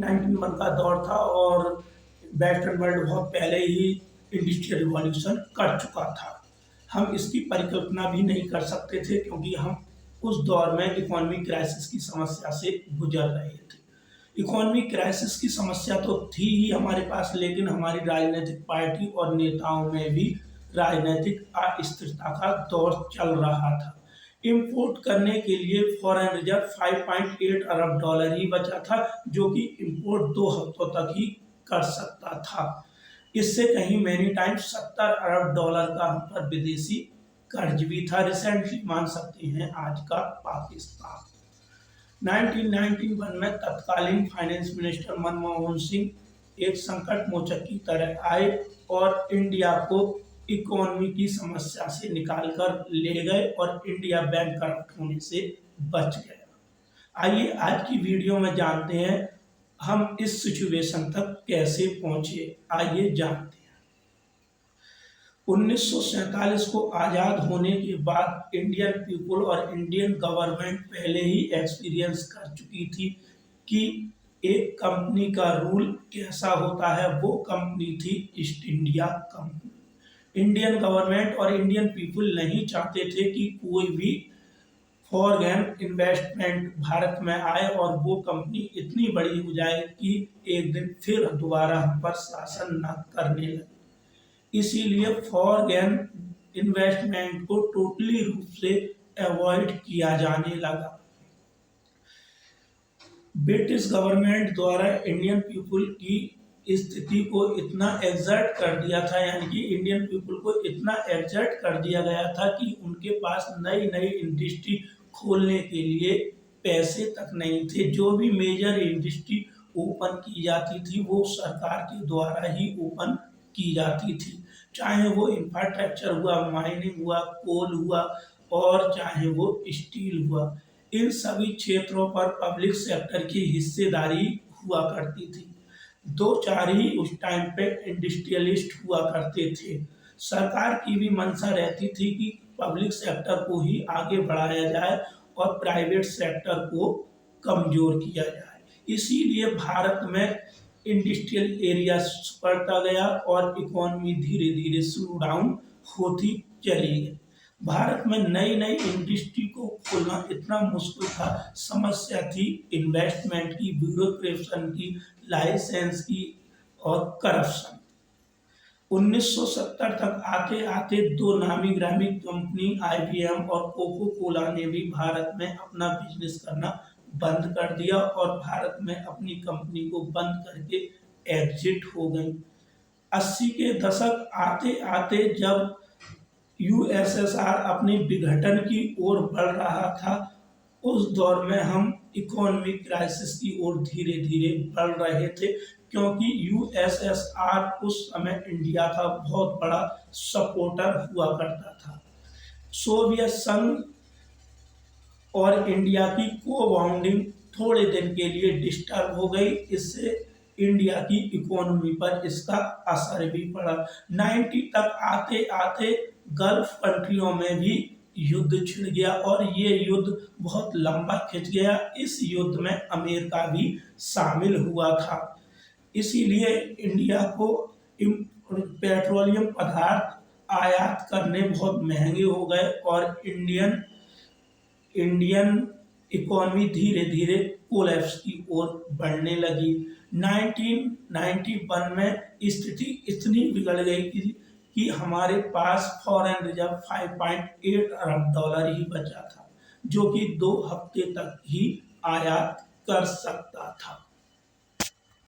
1991 का दौर था और वेस्टर्न वर्ल्ड बहुत पहले ही इंडस्ट्रियल रिवॉल्यूशन कर चुका था। हम इसकी परिकल्पना भी नहीं कर सकते थे क्योंकि हम उस दौर में इकोनॉमिक क्राइसिस की समस्या से गुजर रहे थे। इकोनॉमिक क्राइसिस की समस्या तो थी ही हमारे पास, लेकिन हमारी राजनीतिक पार्टी और नेताओं में भी राजनीतिक अस्थिरता का दौर चल रहा था। इंपोर्ट करने के लिए फॉरेन रिजर्व 5.8 अरब डॉलर ही बचा था, जो कि इंपोर्ट 2 हफ्तों तक ही कर सकता था। इससे कहीं मैनी टाइम्स 70 अरब डॉलर का हम पर विदेशी कर्ज भी था। रिसेंटली मान सकते हैं आज का पाकिस्तान। 1991 में तत्कालीन फाइनेंस मिनिस्टर मनमोहन सिंह एक संकट मोचक की तरह आए और इंडिया को इकोनॉमी की समस्या से निकालकर ले गए और इंडिया बैंक करप्ट होने से बच गया। आइए आज की वीडियो में जानते हैं हम इस सिचुएशन तक कैसे पहुंचे। आइए जानते हैं। 1947 को आज़ाद होने के बाद इंडियन पीपल और इंडियन गवर्नमेंट पहले ही एक्सपीरियंस कर चुकी थी कि एक कंपनी का रूल कैसा होता है। वो कंपनी थी east India company. Indian government और इंडियन पीपल नहीं चाहते थे कि कोई भी फॉरेन इन्वेस्टमेंट भारत में आए और वो कंपनी इतनी बड़ी हो जाए कि एक दिन फिर दोबारा हम पर शासन न करने लगे। इसीलिए फॉरेन इन्वेस्टमेंट को टोटली रूप से अवॉइड किया जाने लगा। ब्रिटिश गवर्नमेंट द्वारा इंडियन पीपल की स्थिति को इतना एग्जर्ट कर दिया था, यानी कि इंडियन पीपल को इतना एग्जर्ट कर दिया गया था कि उनके पास नई नई इंडस्ट्री खोलने के लिए पैसे तक नहीं थे। जो भी मेजर इंडस्ट्री ओपन की जाती थी वो सरकार के द्वारा ही ओपन की जाती थी, चाहे वो इंफ्रास्ट्रक्चर हुआ, माइनिंग हुआ, कोल हुआ और चाहे वो स्टील हुआ। इन सभी क्षेत्रों पर पब्लिक सेक्टर की हिस्सेदारी हुआ करती थी। 2-4 ही उस टाइम पे इंडस्ट्रियलिस्ट हुआ करते थे। सरकार की भी मंशा रहती थी कि पब्लिक सेक्टर को ही आगे बढ़ाया जाए और प्राइवेट सेक्टर को कमजोर किया जाए। इसीलिए भारत में इंडस्ट्रियल एरिया बढ़ता गया और इकोनॉमी धीरे धीरे स्लो डाउन होती चली गई। भारत में नई नई इंडस्ट्री को खोलना इतना मुश्किल था। समस्या थी इन्वेस्टमेंट की, ब्यूरोक्रेशन की, लाइसेंस की और करप्शन। 1970 तक आते आते 2 नामी ग्रामी कंपनी IBM और कोको कोला ने भी भारत में अपना बिजनेस करना बंद कर दिया और भारत में अपनी कंपनी को बंद करके एग्जिट हो गई। 80 के दशक आते आते जब USSR अपनी विघटन की ओर बढ़ रहा था, उस दौर में हम इकोनॉमिक क्राइसिस की ओर धीरे धीरे बढ़ रहे थे, क्योंकि USSR उस समय इंडिया का बहुत बड़ा सपोर्टर हुआ करता था। सोवियत संघ और इंडिया की को-बाउंडिंग थोड़े दिन के लिए डिस्टर्ब हो गई। इससे इंडिया की इकोनॉमी पर इसका असर भी पड़ा। 90 तक आते आते गल्फ कंट्रियों में भी युद्ध छिड़ गया और ये युद्ध बहुत लंबा खिंच गया। इस युद्ध में अमेरिका भी शामिल हुआ था। इसीलिए इंडिया को पेट्रोलियम पदार्थ आयात करने बहुत महंगे हो गए और इंडियन इकोनॉमी धीरे धीरे कोलैप्स की ओर बढ़ने लगी। 1991 में स्थिति इतनी बिगड़ गई कि हमारे पास फॉरेन रिजर्व 5.8 अरब डॉलर ही बचा था, जो कि 2 हफ्ते तक ही आयात कर सकता था।